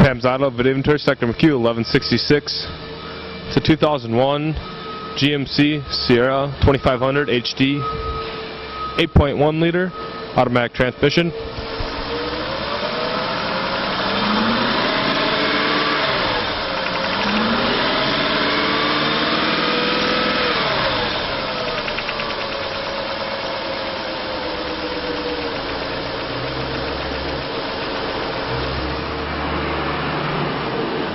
Pam's Auto, video inventory, stock number Q1166. It's a 2001 GMC Sierra 2500 HD, 8.1 liter, automatic transmission.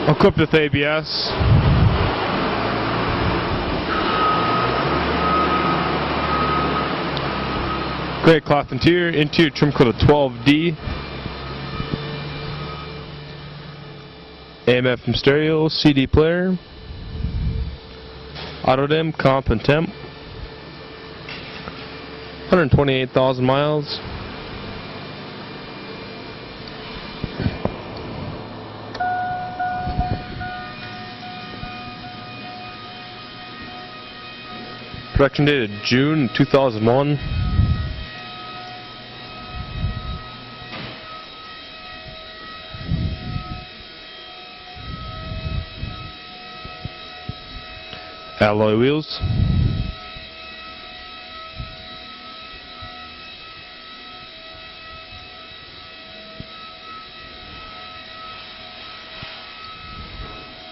Equipped with ABS. Gray cloth interior trim code of 12D. AM FM stereo, CD player. Auto dim, comp and temp. 128,000 miles. Production dated June 2001. Alloy wheels.